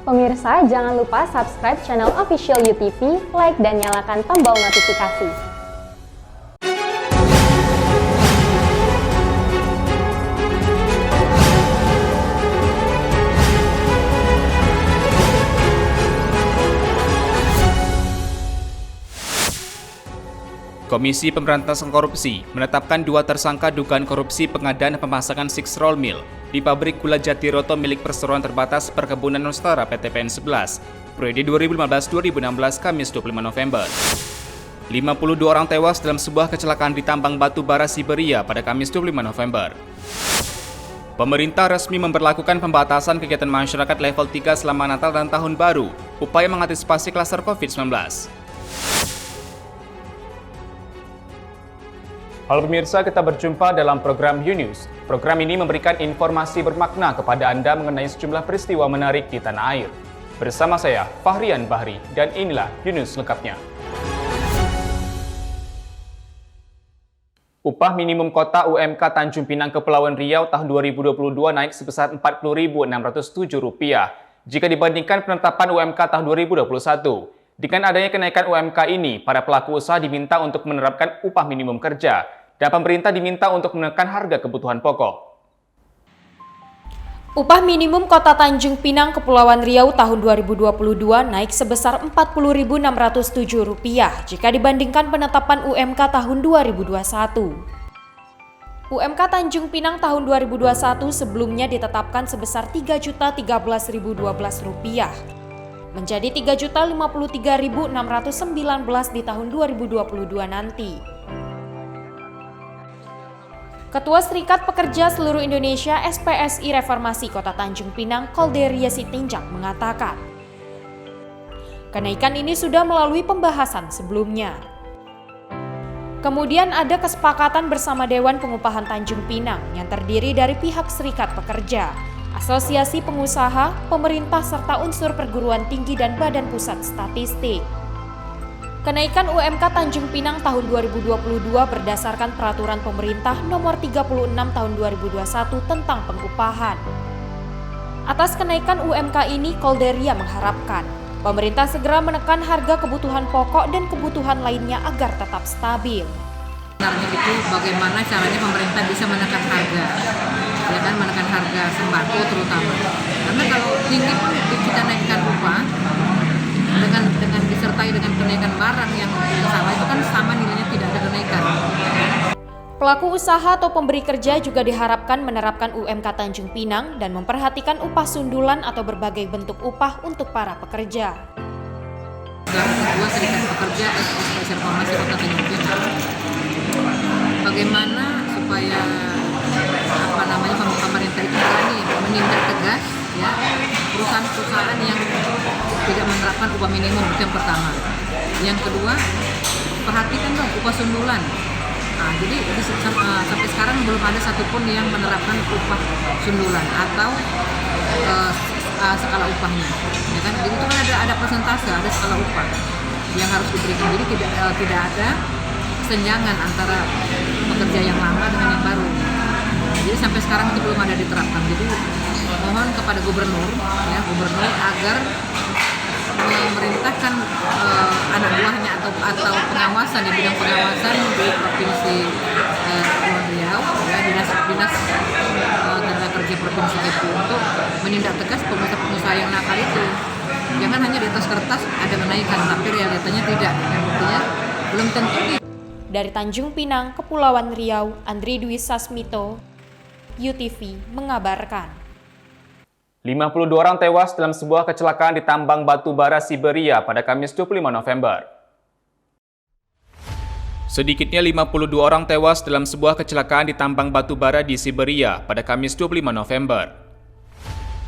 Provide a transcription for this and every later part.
Pemirsa, jangan lupa subscribe channel official UTV, like dan nyalakan tombol notifikasi. Komisi Pemberantasan Korupsi menetapkan 2 tersangka dugaan korupsi pengadaan pemasangan 6 roll mill di pabrik gula Jatiroto milik Perseroan Terbatas Perkebunan Nusantara PT PN 11, periode 2015-2016 Kamis 25 November. 52 orang tewas dalam sebuah kecelakaan di tambang batu bara Siberia pada Kamis 25 November. Pemerintah resmi memberlakukan pembatasan kegiatan masyarakat level 3 selama Natal dan Tahun Baru, upaya mengantisipasi klaster COVID-19. Halo pemirsa, kita berjumpa dalam program U-News. Program ini memberikan informasi bermakna kepada Anda mengenai sejumlah peristiwa menarik di tanah air. Bersama saya, Fahrian Bahri, dan inilah U-News lengkapnya. Upah minimum kota UMK Tanjung Pinang Kepulauan Riau tahun 2022 naik sebesar Rp40.607 jika dibandingkan penetapan UMK tahun 2021. Dengan adanya kenaikan UMK ini, para pelaku usaha diminta untuk menerapkan upah minimum kerja, dan pemerintah diminta untuk menekan harga kebutuhan pokok. Upah minimum Kota Tanjung Pinang Kepulauan Riau tahun 2022 naik sebesar Rp40.607 jika dibandingkan penetapan UMK tahun 2021. UMK Tanjung Pinang tahun 2021 sebelumnya ditetapkan sebesar Rp3.013.012 menjadi Rp3.053.619 di tahun 2022 nanti. Ketua Serikat Pekerja Seluruh Indonesia SPSI Reformasi Kota Tanjung Pinang, Kolderia Sitinjak mengatakan, kenaikan ini sudah melalui pembahasan sebelumnya. Kemudian ada kesepakatan bersama Dewan Pengupahan Tanjung Pinang yang terdiri dari pihak Serikat Pekerja, Asosiasi Pengusaha, pemerintah serta unsur perguruan tinggi dan Badan Pusat Statistik. Kenaikan UMK Tanjung Pinang tahun 2022 berdasarkan Peraturan Pemerintah Nomor 36 Tahun 2021 tentang pengupahan. Atas kenaikan UMK ini, Kolderia mengharapkan pemerintah segera menekan harga kebutuhan pokok dan kebutuhan lainnya agar tetap stabil. Sebenarnya itu bagaimana caranya pemerintah bisa menekan harga, ya kan, menekan harga sembako terutama. Karena kalau tinggi pun kita naikkan upah dengan disertai dengan kenaikan barang yang sama, itu kan sama nilainya, tidak ada kenaikan. Pelaku usaha atau pemberi kerja juga diharapkan menerapkan UMK Tanjung Pinang dan memperhatikan upah sundulan atau berbagai bentuk upah untuk para pekerja. Kedua, Serikat Pekerja SPSI Reformasi Kota Tanjung Pinang, bagaimana supaya pemerintah itu berani menindak tegas ya perusahaan-perusahaan yang tidak menerapkan upah minimum, itu yang pertama. Yang kedua, perhatikan dong upah sundulan. Nah, jadi sampai sekarang belum ada satupun yang menerapkan upah sundulan atau skala upahnya, ya kan? Jadi itu kan ada persentase, ada skala upah yang harus diberikan. Jadi tidak ada kesenjangan antara pekerja yang lama dengan yang baru. Jadi sampai sekarang itu belum ada diterapkan. Jadi mohon kepada gubernur agar memerintahkan anak buahnya atau pengawasan di bidang pengawasan di provinsi Kepulauan Riau, ya, dinas tenaga kerja provinsi itu untuk menindak tegas pengusaha yang nakal itu. Jangan hanya di atas kertas ada kenaikan, tapi realitanya tidak. Dan buktinya belum tentu. Dari Tanjung Pinang, Kepulauan Riau, Andri Dwi Sasmito, UTV mengabarkan. 52 orang tewas dalam sebuah kecelakaan di tambang batu bara Siberia pada Kamis 25 November. Sedikitnya 52 orang tewas dalam sebuah kecelakaan di tambang batu bara di Siberia pada Kamis 25 November.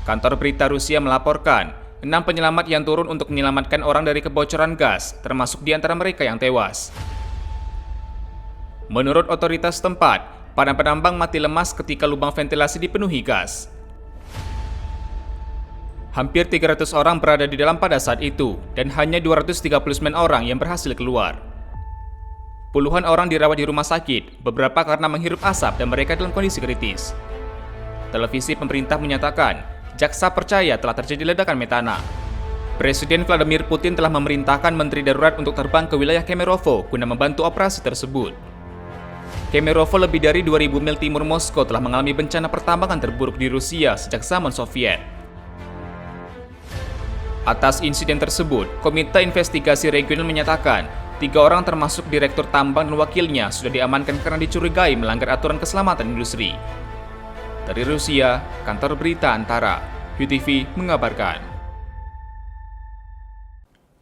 Kantor berita Rusia melaporkan 6 penyelamat yang turun untuk menyelamatkan orang dari kebocoran gas, termasuk di antara mereka yang tewas. Menurut otoritas setempat, para penambang mati lemas ketika lubang ventilasi dipenuhi gas. Hampir 300 orang berada di dalam pada saat itu, dan hanya 239 orang yang berhasil keluar. Puluhan orang dirawat di rumah sakit, beberapa karena menghirup asap dan mereka dalam kondisi kritis. Televisi pemerintah menyatakan, jaksa percaya telah terjadi ledakan metana. Presiden Vladimir Putin telah memerintahkan menteri darurat untuk terbang ke wilayah Kemerovo guna membantu operasi tersebut. Kemerovo lebih dari 2.000 mil timur Moskow telah mengalami bencana pertambangan terburuk di Rusia sejak zaman Soviet. Atas insiden tersebut, Komite Investigasi Regional menyatakan 3 orang termasuk direktur tambang dan wakilnya sudah diamankan karena dicurigai melanggar aturan keselamatan industri. Dari Rusia, Kantor Berita Antara, UTV mengabarkan.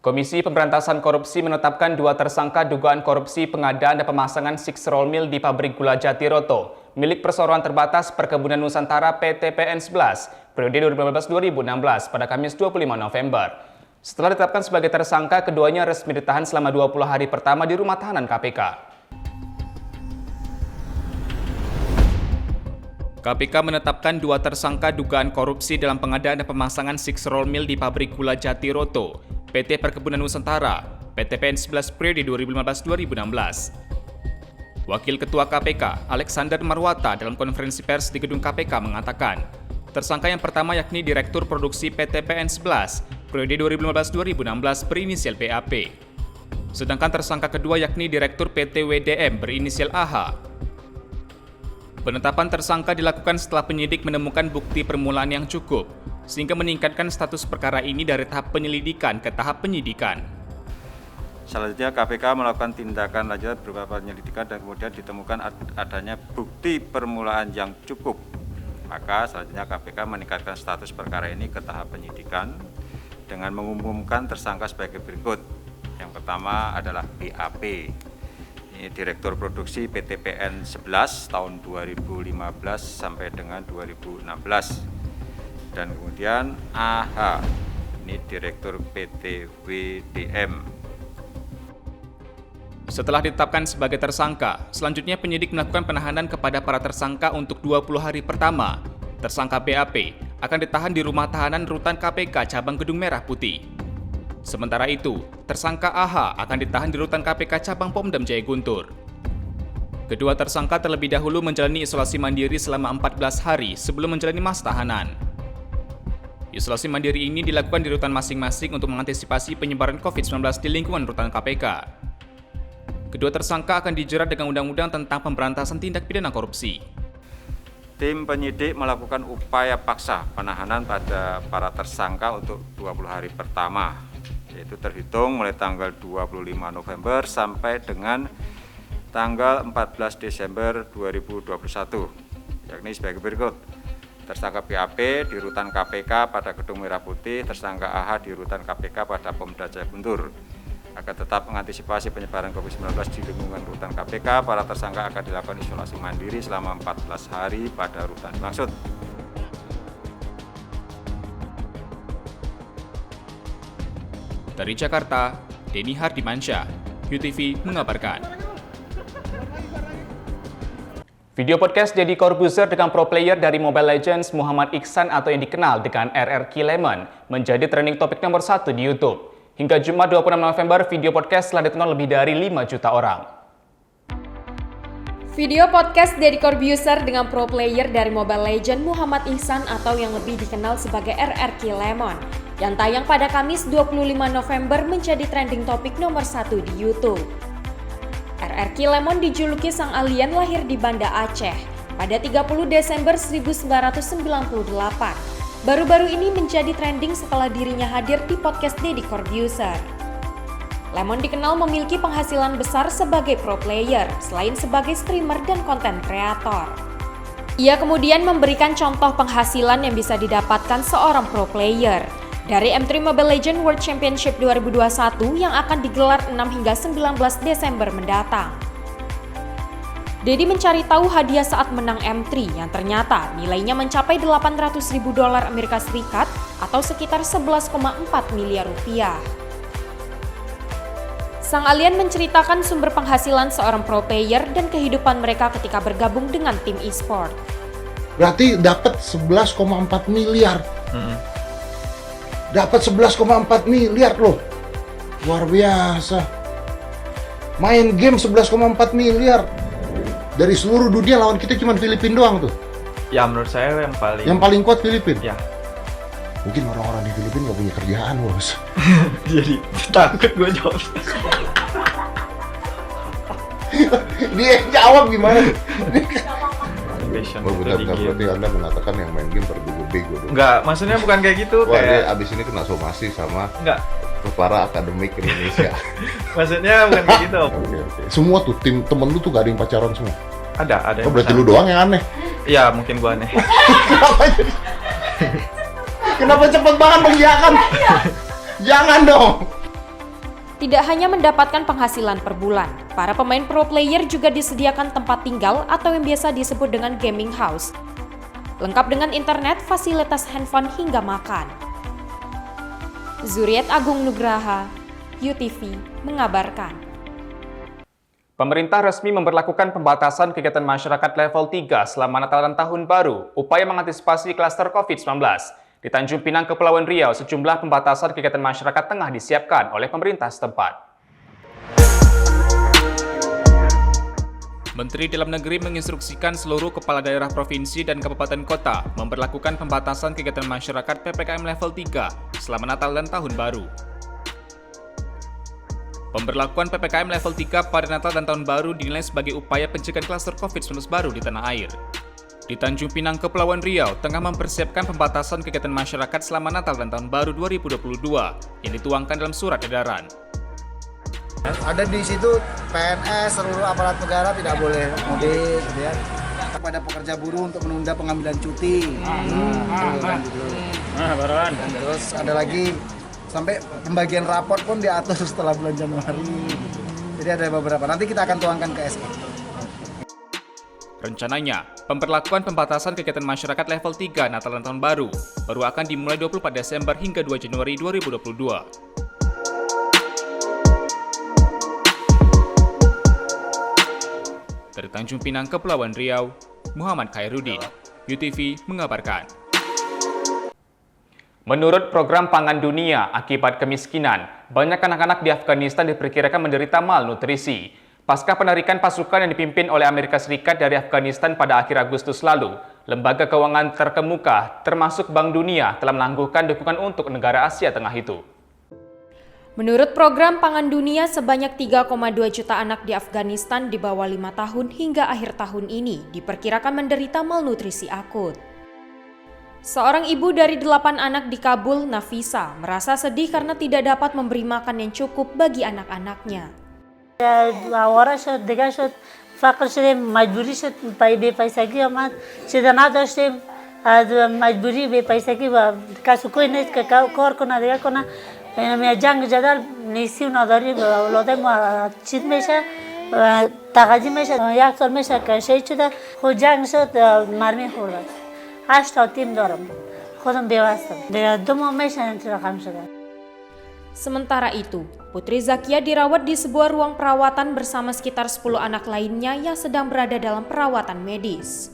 Komisi Pemberantasan Korupsi menetapkan 2 tersangka dugaan korupsi pengadaan dan pemasangan 6 roll mill di pabrik gula Jatiroto milik Perseroan Terbatas Perkebunan Nusantara PT PN 11 periode 2015-2016 pada Kamis 25 November. Setelah ditetapkan sebagai tersangka, keduanya resmi ditahan selama 20 hari pertama di rumah tahanan KPK. KPK menetapkan 2 tersangka dugaan korupsi dalam pengadaan dan pemasangan 6 roll mill di pabrik gula Jatiroto PT Perkebunan Nusantara, PT PN 11 periode 2015-2016. Wakil Ketua KPK, Alexander Marwata, dalam konferensi pers di gedung KPK mengatakan, tersangka yang pertama yakni Direktur Produksi PT PN 11 periode 2015-2016 berinisial BAP. Sedangkan tersangka kedua yakni Direktur PT WDM berinisial AH. Penetapan tersangka dilakukan setelah penyidik menemukan bukti permulaan yang cukup, sehingga meningkatkan status perkara ini dari tahap penyelidikan ke tahap penyidikan. Selanjutnya KPK melakukan tindakan lanjut berupa penyelidikan dan kemudian ditemukan adanya bukti permulaan yang cukup. Maka selanjutnya KPK meningkatkan status perkara ini ke tahap penyidikan dengan mengumumkan tersangka sebagai berikut. Yang pertama adalah BAP. Ini Direktur Produksi PT PN 11 tahun 2015 sampai dengan 2016. Dan kemudian AH, ini Direktur PT WDM. Setelah ditetapkan sebagai tersangka, selanjutnya penyidik melakukan penahanan kepada para tersangka untuk 20 hari pertama. Tersangka BAP akan ditahan di rumah tahanan rutan KPK cabang Gedung Merah Putih. Sementara itu, tersangka AH akan ditahan di rutan KPK cabang Pomdam Jaya Guntur. Kedua tersangka terlebih dahulu menjalani isolasi mandiri selama 14 hari sebelum menjalani masa tahanan. Isolasi mandiri ini dilakukan di rutan masing-masing untuk mengantisipasi penyebaran COVID-19 di lingkungan rutan KPK. Kedua tersangka akan dijerat dengan Undang-Undang tentang Pemberantasan Tindak Pidana Korupsi. Tim penyidik melakukan upaya paksa penahanan pada para tersangka untuk 20 hari pertama, yaitu terhitung mulai tanggal 25 November sampai dengan tanggal 14 Desember 2021, yakni sebagai berikut. Tersangka BAP di rutan KPK pada Gedung Merah Putih, tersangka AH di rutan KPK pada Pomda Jaya Guntur. Agar tetap mengantisipasi penyebaran COVID-19 di lingkungan rutan KPK, para tersangka akan dilakukan isolasi mandiri selama 14 hari pada rutan dimaksud. Dari Jakarta, Denny Hardimansyah, UTV mengabarkan. Video podcast Deddy Corbuzier dengan pro player dari Mobile Legends Muhammad Iksan atau yang dikenal dengan RRQ Lemon menjadi trending topik nomor 1 di YouTube. Hingga Jumat 26 November, video podcast telah ditonton lebih dari 5 juta orang. Video podcast Deddy Corbuzier dengan pro player dari Mobile Legends Muhammad Iksan atau yang lebih dikenal sebagai RRQ Lemon yang tayang pada Kamis 25 November menjadi trending topik nomor 1 di YouTube. RRQ Lemon dijuluki sang alien lahir di Banda Aceh pada 30 Desember 1998. Baru-baru ini menjadi trending setelah dirinya hadir di podcast Deddy Corbuzier. Lemon dikenal memiliki penghasilan besar sebagai pro player, selain sebagai streamer dan konten kreator. Ia kemudian memberikan contoh penghasilan yang bisa didapatkan seorang pro player dari M3 Mobile Legends World Championship 2021 yang akan digelar 6 hingga 19 Desember mendatang. Deddy mencari tahu hadiah saat menang M3 yang ternyata nilainya mencapai $800.000 Amerika Serikat atau sekitar 11,4 miliar rupiah. Sang alien menceritakan sumber penghasilan seorang pro player dan kehidupan mereka ketika bergabung dengan tim e-sport. Berarti dapat 11,4 miliar. Dapat 11,4 miliar loh. Luar biasa. Main game 11,4 miliar. Dari seluruh dunia lawan kita cuma Filipina doang tuh. Ya menurut saya yang paling kuat Filipina. Ya. Mungkin orang-orang di Filipina nggak punya kerjaan, bos. Jadi takut gue jawab. Dia yang jawab gimana? Passion Oh, itu bentar, di bentar, game. berarti Anda mengatakan yang main game berbego-bego dong. Enggak, maksudnya bukan kayak gitu. Wah, dia Kayak abis ini kena somasi sama enggak. para akademik Indonesia. Maksudnya bukan kayak gitu. Oke. Semua tuh tim temen lu tuh gak ada yang pacaran semua. Ada Oh, yang berarti bisa. lu doang yang aneh. Iya, mungkin gue aneh. Kenapa jadi? Kenapa cepet banget mengiyakan? Jangan dong. Tidak hanya mendapatkan penghasilan per bulan, para pemain pro player juga disediakan tempat tinggal atau yang biasa disebut dengan gaming house. Lengkap dengan internet, fasilitas handphone hingga makan. Zuriat Agung Nugraha, UTV, mengabarkan. Pemerintah resmi memberlakukan pembatasan kegiatan masyarakat level 3 selama Natal dan Tahun Baru, upaya mengantisipasi klaster COVID-19. Di Tanjung Pinang, Kepulauan Riau, sejumlah pembatasan kegiatan masyarakat tengah disiapkan oleh pemerintah setempat. Menteri Dalam Negeri menginstruksikan seluruh kepala daerah provinsi dan kabupaten kota memberlakukan pembatasan kegiatan masyarakat PPKM level 3 selama Natal dan Tahun Baru. Pemberlakuan PPKM level 3 pada Natal dan Tahun Baru dinilai sebagai upaya pencegahan klaster COVID-19 baru di tanah air. Di Tanjung Pinang, Kepulauan Riau, tengah mempersiapkan pembatasan kegiatan masyarakat selama Natal dan Tahun Baru 2022 yang dituangkan dalam surat edaran. Ada di situ PNS, seluruh aparat negara tidak boleh mudik, gitu ya. Kepada pekerja buruh untuk menunda pengambilan cuti. Dan terus ada lagi sampai pembagian raport pun diatur setelah bulan Januari. Jadi ada beberapa. Nanti kita akan tuangkan ke SK. Rencananya, pemberlakuan pembatasan kegiatan masyarakat level 3 Natal dan Tahun Baru baru akan dimulai 24 Desember hingga 2 Januari 2022. Dari Tanjung Pinang, Kepulauan Riau, Muhammad Khairuddin, UTV mengabarkan. Menurut Program Pangan Dunia, akibat kemiskinan, banyak anak-anak di Afghanistan diperkirakan menderita malnutrisi. Pasca penarikan pasukan yang dipimpin oleh Amerika Serikat dari Afghanistan pada akhir Agustus lalu, lembaga keuangan terkemuka, termasuk Bank Dunia, telah menangguhkan dukungan untuk negara Asia Tengah itu. Menurut Program Pangan Dunia, sebanyak 3,2 juta anak di Afghanistan di bawah 5 tahun hingga akhir tahun ini diperkirakan menderita malnutrisi akut. Seorang ibu dari 8 anak di Kabul, Nafisa, merasa sedih karena tidak dapat memberi makan yang cukup bagi anak-anaknya. آواره شد دیگه شد فقر شدیم مجبوری شد به پیسگی آمد چیزا نداشتیم از مجبوری به پیسگی و کسی کوی نیست که کار کنه دیگه کنه جنگ جدل نیستی و نداری اولاده ما چیز میشه تقاضی میشه 1 سال میشه که شهید شده خود جنگ شد مرمی خورده 8 تا تیم دارم خودم بیوستم دیگه 2 ماه میشه این رقم شده. Sementara itu, Putri Zakia dirawat di sebuah ruang perawatan bersama sekitar 10 anak lainnya yang sedang berada dalam perawatan medis.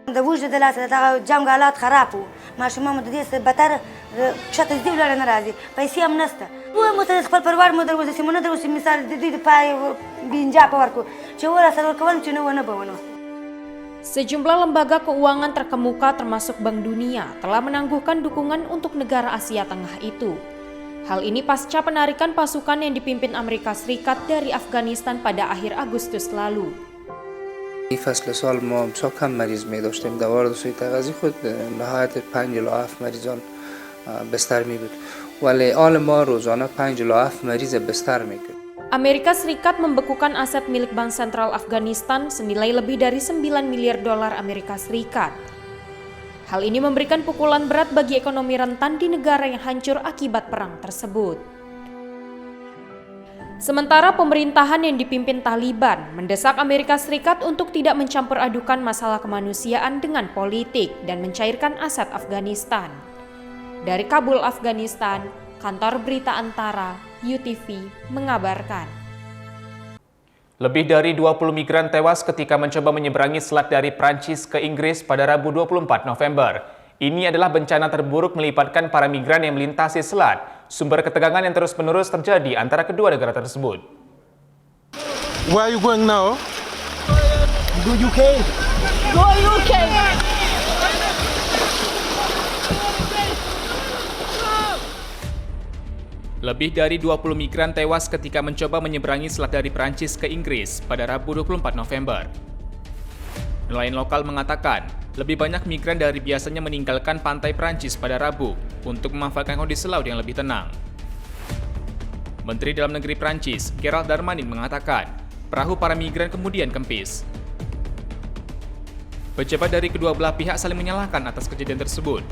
د وجود دلته دا جنگ حالات خراب وو ماشومان د دې څخه بتر شته دې ولاړ نه راځي پیسې هم نشته وو مو ته خپل پروار مو دروځي سیمونه دروځي مثال د دې پای بینجا په ورکو چې ورسره ورکول چې نه ونه بونه. Sejumlah lembaga keuangan terkemuka termasuk Bank Dunia telah menangguhkan dukungan untuk negara Asia Tengah itu. Hal ini pasca penarikan pasukan yang dipimpin Amerika Serikat dari Afghanistan pada akhir Agustus lalu. این فصل سال ما بسیار کم مریض می داشتیم دوار دوستی تغذی خود نهایت 5 الی 7 مریضان بستر می بود ولی آل ما روزانه 5 الی 7 مریض بستر می کرد. Amerika Serikat membekukan aset milik Bank Sentral Afghanistan senilai lebih dari 9 miliar dolar Amerika Serikat. Hal ini memberikan pukulan berat bagi ekonomi rentan di negara yang hancur akibat perang tersebut. Sementara pemerintahan yang dipimpin Taliban mendesak Amerika Serikat untuk tidak mencampur adukan masalah kemanusiaan dengan politik dan mencairkan aset Afghanistan. Dari Kabul, Afghanistan, Kantor Berita Antara, UTV, mengabarkan. Lebih dari 20 migran tewas ketika mencoba menyeberangi selat dari Prancis ke Inggris pada Rabu 24 November. Ini adalah bencana terburuk melibatkan para migran yang melintasi selat. Sumber ketegangan yang terus-menerus terjadi antara kedua negara tersebut. Where are you going now? Go UK. Go UK. Lebih dari 20 migran tewas ketika mencoba menyeberangi selat dari Prancis ke Inggris pada Rabu 24 November. Nelayan lokal mengatakan, lebih banyak migran dari biasanya meninggalkan pantai Prancis pada Rabu untuk memanfaatkan kondisi laut yang lebih tenang. Menteri Dalam Negeri Prancis, Gérald Darmanin mengatakan, perahu para migran kemudian kempis. Pejabat dari kedua belah pihak saling menyalahkan atas kejadian tersebut.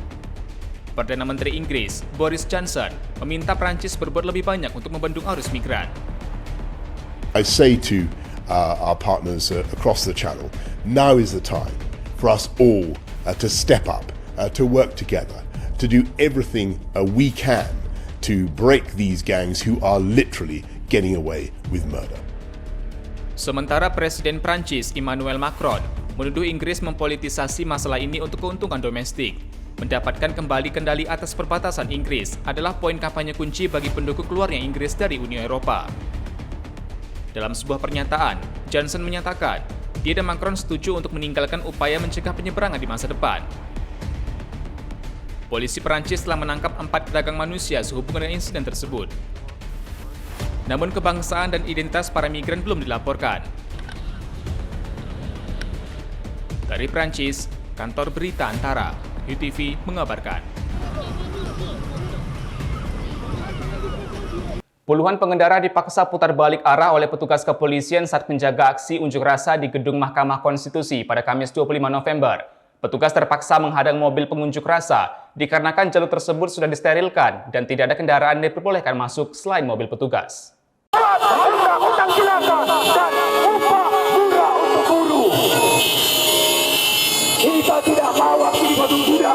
Perdana Menteri Inggris, Boris Johnson, meminta Prancis berbuat lebih banyak untuk membendung arus migran. I say to our partners across the channel, now is the time for us all to step up, to work together, to do everything we can to break these gangs who are literally getting away with murder. Sementara Presiden Prancis Emmanuel Macron menuduh Inggris mempolitisasi masalah ini untuk keuntungan domestik. Mendapatkan kembali kendali atas perbatasan Inggris adalah poin kampanye kunci bagi pendukung keluarnya Inggris dari Uni Eropa. Dalam sebuah pernyataan, Johnson menyatakan dia dan Macron setuju untuk meninggalkan upaya mencegah penyeberangan di masa depan. Polisi Perancis telah menangkap 4 pedagang manusia sehubungan dengan insiden tersebut. Namun kebangsaan dan identitas para migran belum dilaporkan. Dari Prancis, Kantor Berita Antara, UTV mengabarkan. Puluhan pengendara dipaksa putar balik arah oleh petugas kepolisian saat menjaga aksi unjuk rasa di Gedung Mahkamah Konstitusi pada Kamis 25 November. Petugas terpaksa menghadang mobil pengunjuk rasa dikarenakan jalur tersebut sudah disterilkan dan tidak ada kendaraan yang diperbolehkan masuk selain mobil petugas. Undang-undang jelata dan upah murah untuk buruh. Kita tidak mau aksi di Patung Kuda.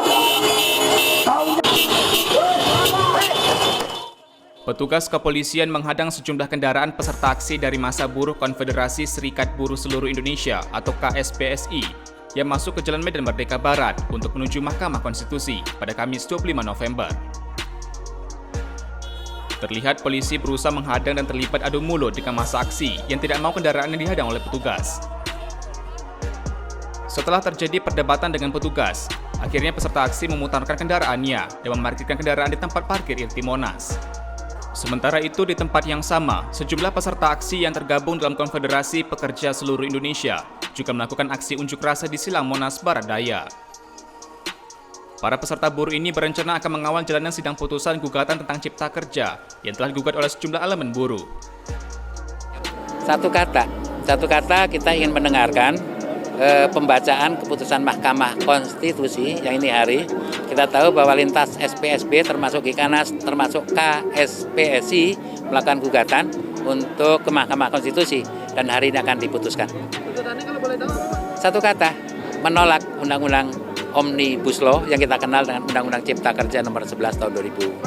Petugas kepolisian menghadang sejumlah kendaraan peserta aksi dari massa buruh Konfederasi Serikat Buruh Seluruh Indonesia atau KSPSI yang masuk ke Jalan Medan Merdeka Barat untuk menuju Mahkamah Konstitusi pada Kamis 25 November. Terlihat polisi berusaha menghadang dan terlibat adu mulut dengan massa aksi yang tidak mau kendaraan yang dihadang oleh petugas. Setelah terjadi perdebatan dengan petugas, akhirnya peserta aksi memutarkan kendaraannya dan memarkirkan kendaraan di tempat parkir Irti Monas. Sementara itu di tempat yang sama, sejumlah peserta aksi yang tergabung dalam Konfederasi Pekerja Seluruh Indonesia juga melakukan aksi unjuk rasa di Silang Monas Barat Daya. Para peserta buruh ini berencana akan mengawal jalannya sidang putusan gugatan tentang cipta kerja yang telah digugat oleh sejumlah elemen buruh. Satu kata kita ingin mendengarkan pembacaan keputusan Mahkamah Konstitusi yang ini hari. Kita tahu bahwa lintas SPSB termasuk Gikanas, termasuk KSPSI melakukan gugatan untuk ke Mahkamah Konstitusi dan hari ini akan diputuskan. Satu kata, menolak Undang-Undang Omnibus Law yang kita kenal dengan Undang-Undang Cipta Kerja nomor 11 tahun 2020.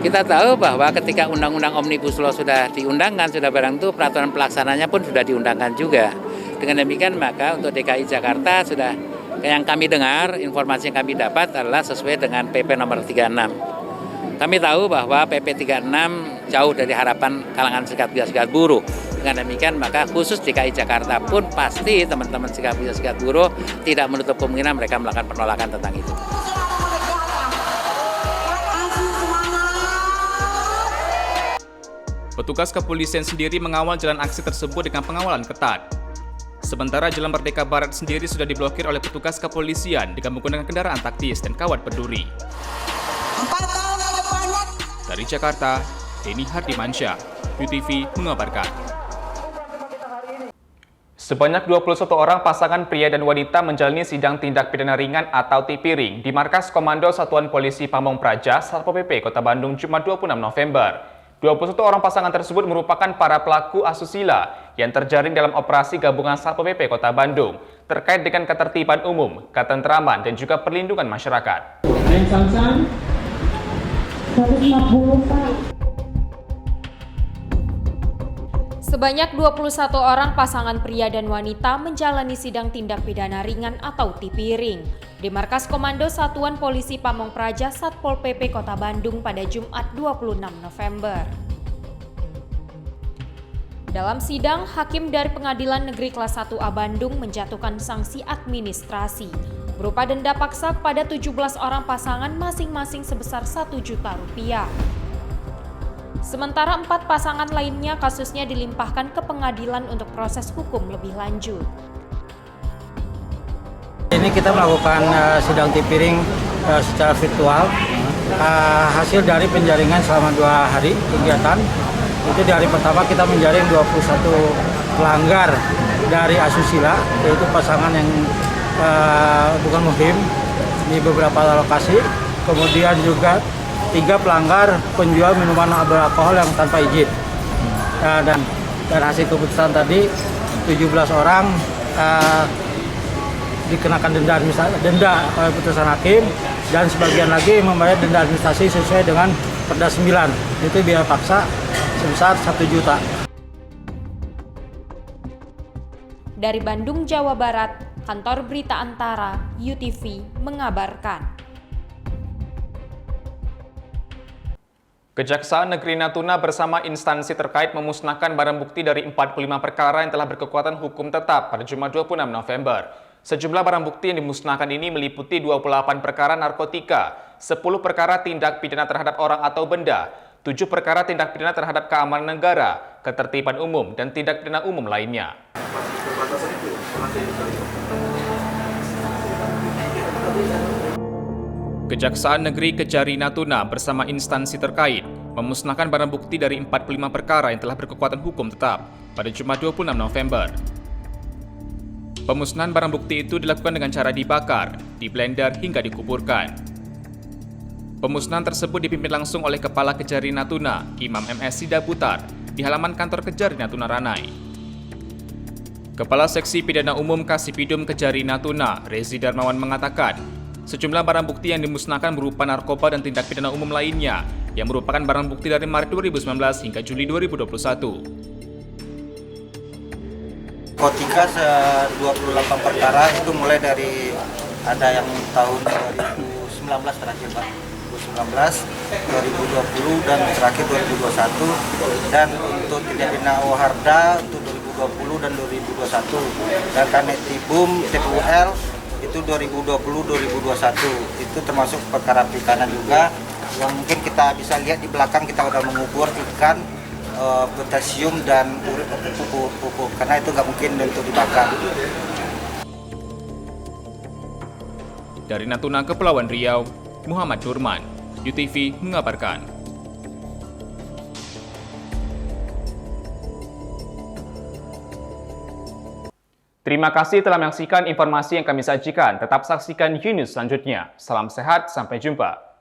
Kita tahu bahwa ketika Undang-Undang Omnibus Law sudah diundangkan, sudah barang itu peraturan pelaksananya pun sudah diundangkan juga. Dengan demikian maka untuk DKI Jakarta sudah yang kami dengar, informasi yang kami dapat adalah sesuai dengan PP nomor 36. Kami tahu bahwa PP 36 jauh dari harapan kalangan serikat buruh. Dengan demikian maka khusus DKI Jakarta pun pasti teman-teman serikat buruh tidak menutup kemungkinan mereka melakukan penolakan tentang itu. Petugas kepolisian sendiri mengawal jalan aksi tersebut dengan pengawalan ketat. Sementara Jalan Merdeka Barat sendiri sudah diblokir oleh petugas kepolisian dengan menggunakan kendaraan taktis dan kawat berduri. Dari Jakarta, Denny Hardimansyah, UTV mengabarkan. Sebanyak 21 orang pasangan pria dan wanita menjalani sidang tindak pidana ringan atau Tipiring di Markas Komando Satuan Polisi Pamong Praja, Satpol PP Kota Bandung, Jumat 26 November. 21 orang pasangan tersebut merupakan para pelaku asusila yang terjaring dalam operasi gabungan Satpol PP Kota Bandung terkait dengan ketertiban umum, ketentraman, dan juga perlindungan masyarakat. Sebanyak 21 orang pasangan pria dan wanita menjalani sidang tindak pidana ringan atau Tipiring di Markas Komando Satuan Polisi Pamong Praja Satpol PP Kota Bandung pada Jumat 26 November. Dalam sidang, Hakim dari Pengadilan Negeri Kelas 1A Bandung menjatuhkan sanksi administrasi berupa denda paksa kepada 17 orang pasangan masing-masing sebesar 1 juta rupiah. Sementara 4 pasangan lainnya kasusnya dilimpahkan ke pengadilan untuk proses hukum lebih lanjut. Ini kita melakukan sidang tipiring secara virtual. Hasil dari penjaringan selama 2 hari kegiatan, itu di hari pertama kita menjaring 21 pelanggar dari asusila, yaitu pasangan yang bukan muhrim di beberapa lokasi. Kemudian juga 3 pelanggar penjual minuman beralkohol yang tanpa izin. Dan hasil keputusan tadi 17 orang dikenakan denda oleh putusan hakim, dan sebagian lagi membayar denda administrasi sesuai dengan Perda 9, itu biaya paksa sebesar 1 juta. Dari Bandung, Jawa Barat, Kantor Berita Antara, UTV mengabarkan. Kejaksaan Negeri Natuna bersama instansi terkait memusnahkan barang bukti dari 45 perkara yang telah berkekuatan hukum tetap pada Jumat 26 November. Sejumlah barang bukti yang dimusnahkan ini meliputi 28 perkara narkotika, 10 perkara tindak pidana terhadap orang atau benda, 7 perkara tindak pidana terhadap keamanan negara, ketertiban umum, dan tindak pidana umum lainnya. Kejaksaan Negeri Kejari Natuna bersama instansi terkait memusnahkan barang bukti dari 45 perkara yang telah berkekuatan hukum tetap pada Jumat 26 November. Pemusnahan barang bukti itu dilakukan dengan cara dibakar, diblender hingga dikuburkan. Pemusnahan tersebut dipimpin langsung oleh Kepala Kejari Natuna, Imam MS Sida Butar, di halaman kantor Kejari Natuna Ranai. Kepala Seksi Pidana Umum Kasipidum Kejari Natuna, Rezi Darmawan mengatakan, sejumlah barang bukti yang dimusnahkan berupa narkoba dan tindak pidana umum lainnya yang merupakan barang bukti dari Maret 2019 hingga Juli 2021. Narkotika 28 perkara itu mulai dari ada yang tahun 2019 terakhir Pak, 2019, 2020 dan terakhir 2021, dan untuk tindak pidana Oharda untuk 2020 dan 2021, dan Kanetibum TPUL itu 2020-2021, itu termasuk perkara pidana juga yang mungkin kita bisa lihat di belakang kita udah mengubur ikan, potasium dan pupuk karena itu nggak mungkin untuk dibakar. Dari Natuna, Kepulauan Riau, Muhammad Nurman, UTV mengabarkan. Terima kasih telah menyaksikan informasi yang kami sajikan. Tetap saksikan News selanjutnya. Salam sehat, sampai jumpa.